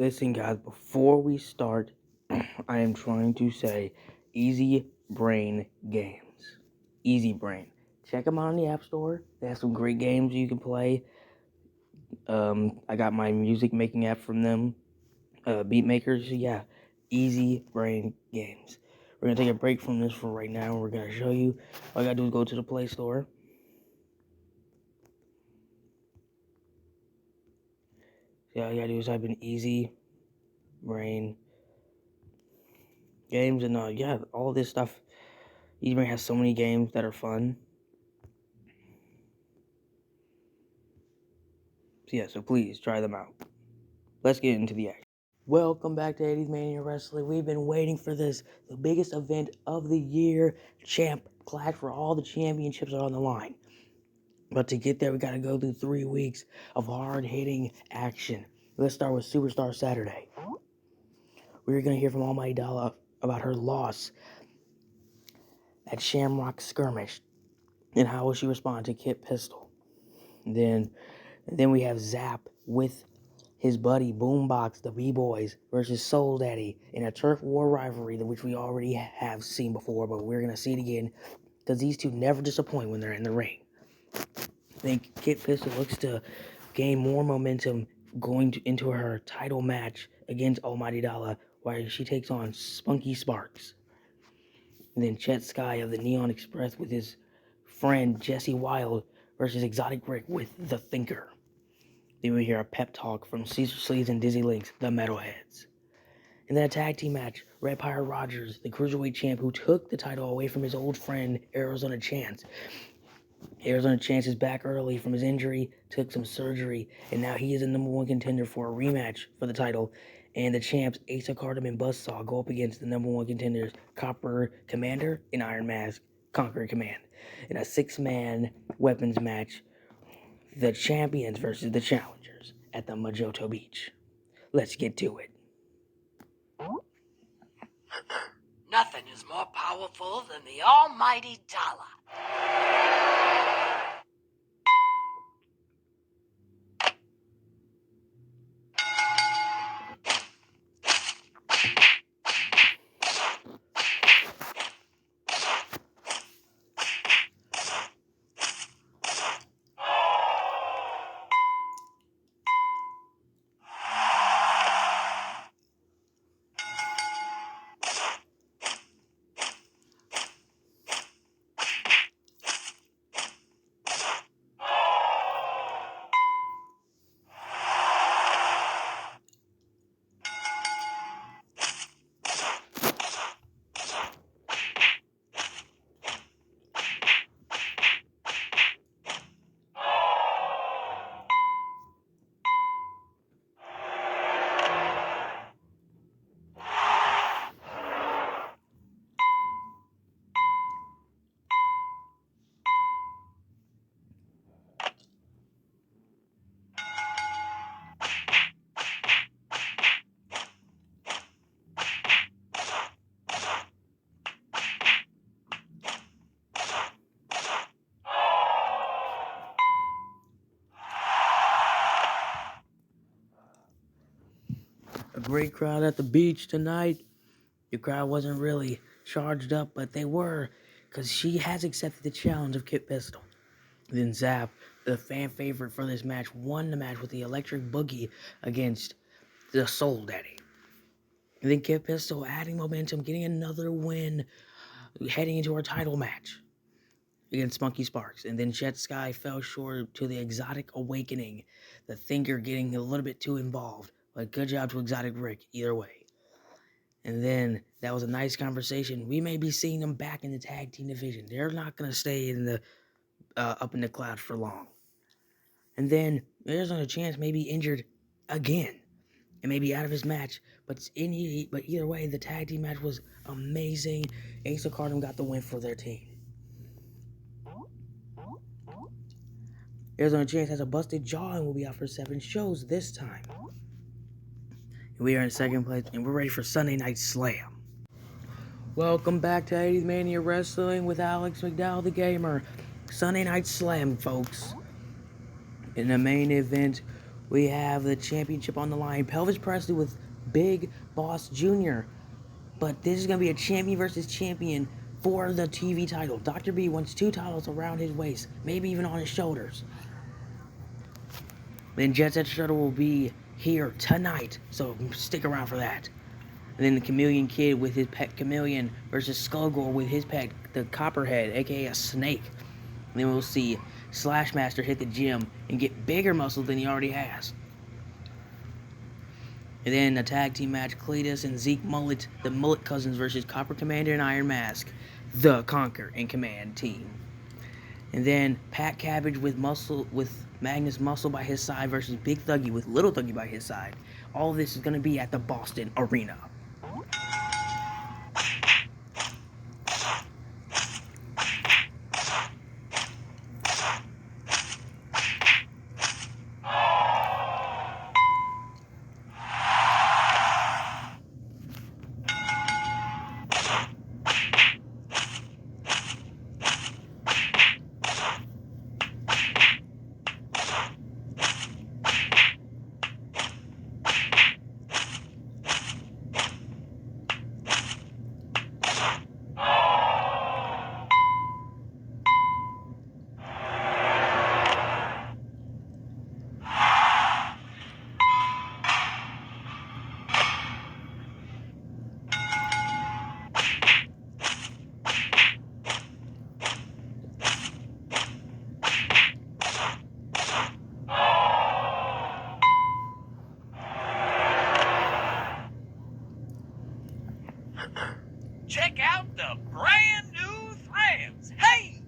Listen, guys, before we start, I am trying to say Easy Brain Games. Easy Brain. Check them out on the App Store. They have some great games you can play. I got my music making app from them. Beat makers, yeah. Easy Brain Games. We're going to take a break from this for right now. We're going to show you. All you got to do is go to the Play Store. Yeah, all you got to do is type in Easy Brain Games, and yeah, all this stuff. Easy Brain has so many games that are fun. So please try them out. Let's get into the action. Welcome back to 80s Mania Wrestling. We've been waiting for this, the biggest event of the year, Champ Clash, where all the championships are on the line. But to get there, we got to go through 3 weeks of hard-hitting action. Let's start with Superstar Saturday. We're going to hear from Almighty Dollar about her loss at Shamrock Skirmish and how will she respond to Kit Pistol. And then we have Zap with his buddy Boombox, the B-Boys, versus Soul Daddy in a turf war rivalry, which we already have seen before, but we're going to see it again because these two never disappoint when they're in the ring. I think Kit Pistol looks to gain more momentum going into her title match against Almighty Dollar, while she takes on Spunky Sparks. And then Chet Sky of the Neon Express with his friend Jesse Wild versus Exotic Rick with The Thinker. Then we hear a pep talk from Caesar Sleeves and Dizzy Links, the Metalheads. And then a tag team match, Red Pirate Rogers, the Cruiserweight champ who took the title away from his old friend Arizona Chance. Arizona Chance is back early from his injury, took some surgery, and now he is the #1 contender for a rematch for the title. And the champs Asa Cardam and Buzzsaw go up against the #1 contenders Copper Commander and Iron Mask Conqueror Command in a 6-man weapons match. The champions versus the challengers at the Mojo Beach. Let's get to it. Nothing is more powerful than the almighty dollar. A great crowd at the beach tonight. The crowd wasn't really charged up, but they were, because she has accepted the challenge of Kit Pistol. Then Zap, the fan favorite for this match, won the match with the Electric Boogie against the Soul Daddy. And then Kit Pistol adding momentum, getting another win, heading into her title match against Spunky Sparks. And then Jet Sky fell short to the Exotic Awakening, the Thinker getting a little bit too involved. But good job to Exotic Rick either way. And then that was a nice conversation. We may be seeing them back in the tag team division. They're not going to stay in the up in the clouds for long. And then there's a chance maybe injured again and maybe out of his match. But either way, the tag team match was amazing. Asa Cardam got the win for their team. Arizona Chance has a busted jaw and will be out for 7 shows this time. And we are in second place, and we're ready for Sunday Night Slam. Welcome back to 80s Mania Wrestling with Alex McDowell, the Gamer. Sunday Night Slam, folks. In the main event, we have the championship on the line. Pelvis Presley with Big Boss Jr. But this is going to be a champion versus champion for the TV title. Dr. B wants 2 titles around his waist, maybe even on his shoulders. Then Jet Set Shuttle will be here tonight, so stick around for that. And then the Chameleon Kid with his pet Chameleon versus Skullgore with his pet, the Copperhead, aka a snake. And then we'll see Slashmaster hit the gym and get bigger muscle than he already has. And then a tag team match, Cletus and Zeke Mullet, the Mullet Cousins versus Copper Commander and Iron Mask, the Conquer and Command team. And then Pat Cabbage with Magnus Muscle by his side versus Big Thuggy with Little Thuggy by his side. All of this is going to be at the Boston Arena. Check out the brand new threads. Hey!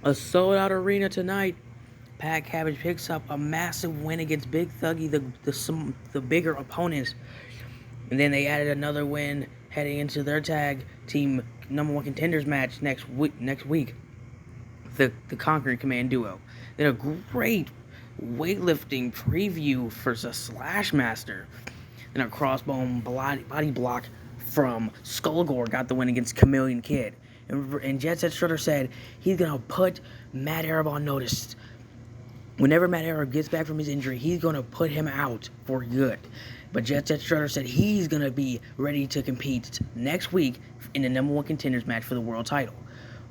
A sold-out arena tonight. Pat Cabbage picks up a massive win against Big Thuggy, the bigger opponents. And then they added another win heading into their tag team #1 contenders match next week. The Conquering Command duo. Then a great weightlifting preview for the Slashmaster. Then a crossbone body block from Skullgore got the win against Chameleon Kid. And Jet Set Strutter said he's going to put Matt Arab on notice. Whenever Matt Arab gets back from his injury, he's going to put him out for good. But Jet Set Strutter said he's going to be ready to compete next week in the #1 contenders match for the world title.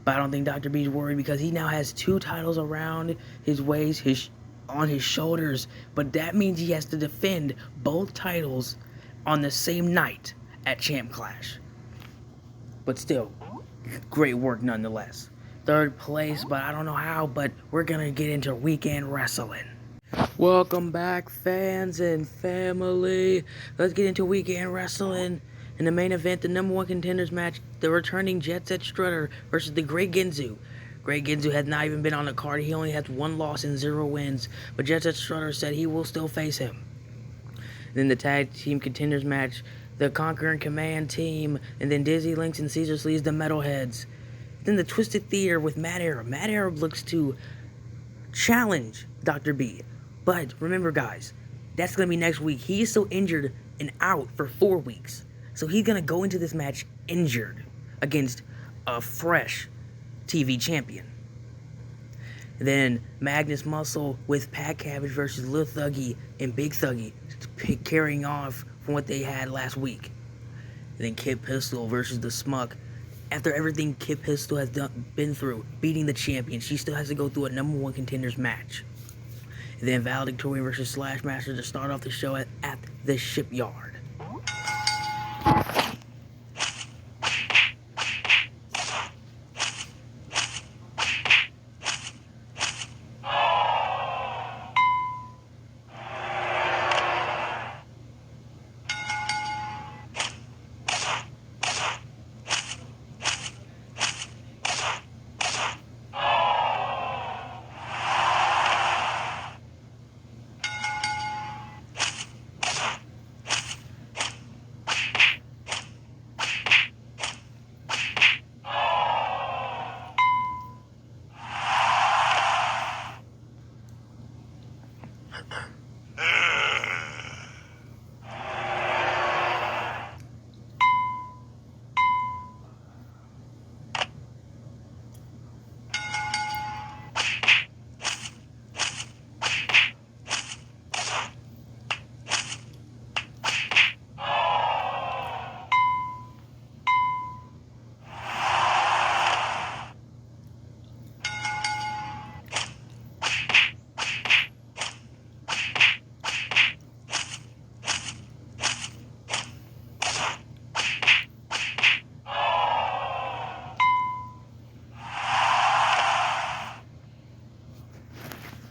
But I don't think Dr. B's worried because he now has 2 titles around his waist, on his shoulders. But that means he has to defend both titles on the same night at Champ Clash. But still, great work nonetheless. 3rd place, but I don't know how, but we're going to get into weekend wrestling. Welcome back, fans and family. Let's get into weekend wrestling. In the main event, the #1 contenders match, the returning Jet Set Strutter versus the Great Ginzu. Great Ginzu has not even been on the card. He only has 1 loss and 0 wins, but Jet Set Strutter said he will still face him. Then the tag team contenders match, the Conquering Command team, and then Dizzy Lynx and Caesar Sleeves, the Metalheads. Then the Twisted Theater with Matt Arab. Matt Arab looks to challenge Dr. B. But remember, guys, that's going to be next week. He is still injured and out for 4 weeks. So he's going to go into this match injured against a fresh TV champion. Then Magnus Muscle with Pat Cabbage versus Lil Thuggy and Big Thuggy, carrying off from what they had last week. And then Kid Pistol versus the Smuck. After everything Kid Pistol has been through, beating the champion, she still has to go through a #1 contenders match. And then Valedictorian versus Slashmaster to start off the show at the Shipyard.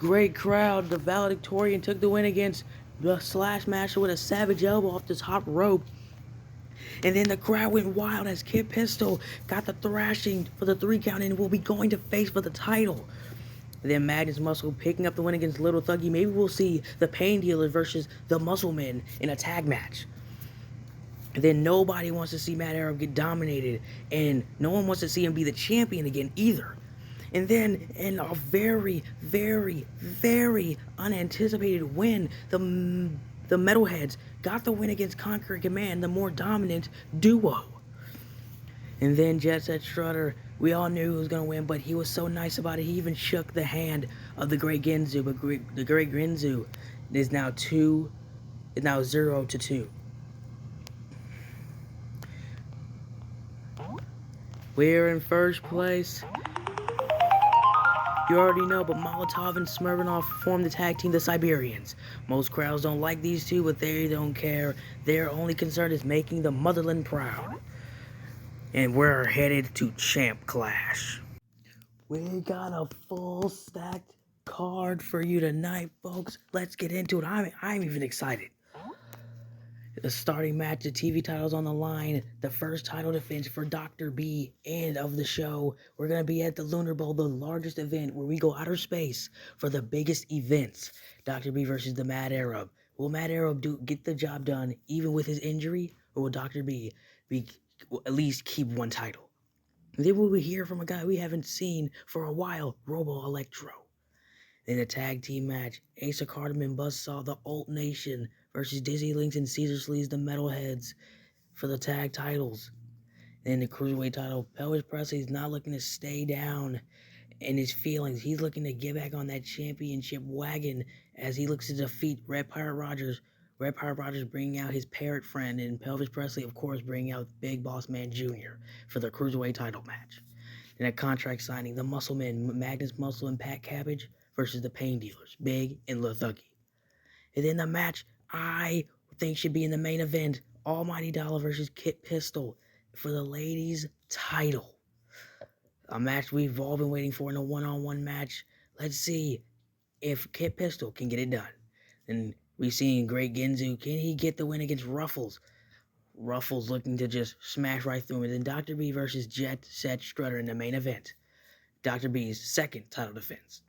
Great crowd. The valedictorian took the win against the Slash Master with a savage elbow off the top rope. And then the crowd went wild as Kid Pistol got the thrashing for the 3 count and will be going to face for the title. And then Magnus Muscle picking up the win against Little Thuggy. Maybe we'll see the Pain Dealers versus the Muscle Men in a tag match. And then nobody wants to see Matt Arab get dominated, and no one wants to see him be the champion again either. And then in a very, very, very unanticipated win, the Metalheads got the win against Conquer Command, the more dominant duo. And then Jet Set Strutter, we all knew he was going to win, but he was so nice about it. He even shook the hand of the Great Ginzu, but the Great Ginzu is now 0-2. We're in first place. You already know, but Molotov and Smirnoff formed the tag team, the Siberians. Most crowds don't like these two, but they don't care. Their only concern is making the motherland proud. And we're headed to Champ Clash. We got a full stacked card for you tonight, folks. Let's get into it. I'm even excited. The starting match, the TV title's on the line. The first title defense for Dr. B and of the show. We're going to be at the Lunar Ball, the largest event where we go outer space for the biggest events. Dr. B versus the Mad Arab. Will Mad Arab get the job done even with his injury? Or will Dr. B at least keep one title? And then we hear from a guy we haven't seen for a while, Robo Electro. In a tag team match, Asa Cardam and Buzzsaw, the Alt Nation, versus Dizzy Links and Caesar Sleeves, the Metalheads, for the tag titles. And the Cruiserweight title, Elvis Presley's not looking to stay down in his feelings. He's looking to get back on that championship wagon as he looks to defeat Red Pirate Rogers. Red Pirate Rogers bringing out his parrot friend, and Elvis Presley, of course, bringing out Big Boss Man Jr. for the Cruiserweight title match. In a contract signing, the Muscle Men, Magnus Muscle and Pat Cabbage, versus the Pain Dealers, Big and Lil Thuggy. And then the match I think should be in the main event, Almighty Dollar versus Kit Pistol for the ladies' title. A match we've all been waiting for in a one-on-one match. Let's see if Kit Pistol can get it done. And we've seen Great Ginzu. Can he get the win against Ruffles? Ruffles looking to just smash right through him. And then Dr. B versus Jet Set Strutter in the main event. Dr. B's second title defense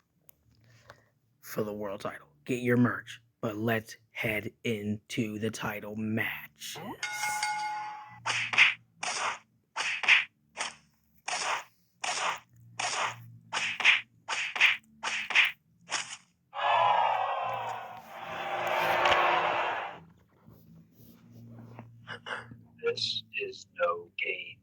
for the world title. Get your merch. But let's head into the title matches. This is no game.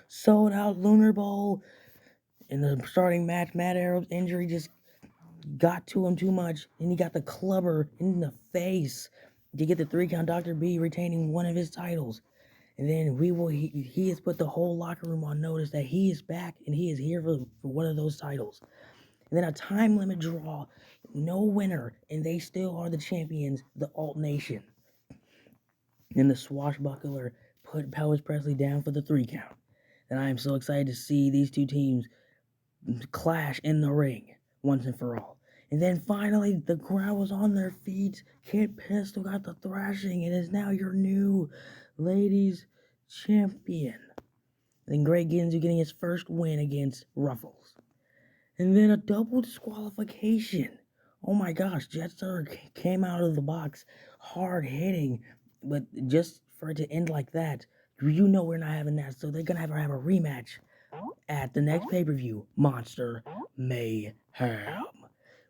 Sold out Lunar Ball. In the starting match, Matt Arab's injury just got to him too much, and he got the clubber in the face to get the 3 count. Dr. B retaining one of his titles. And then he has put the whole locker room on notice that he is back and he is here for one of those titles. And then a time limit draw, no winner, and they still are the champions, the Alt Nation. And the swashbuckler put Elvis Presley down for the 3 count. And I am so excited to see these two teams clash in the ring once and for all. And then finally, the crowd was on their feet. Kid Pistol got the thrashing and is now your new ladies champion. Then Greg Ginzu getting his first win against Ruffles. And then a double disqualification. Oh my gosh, Jetstar came out of the box hard hitting, but just for it to end like that, you know we're not having that. So they're going to have a rematch at the next pay-per-view, Monster Mayhem.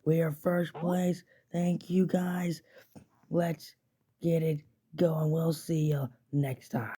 We are first place. Thank you guys. Let's get it going. We'll see you next time.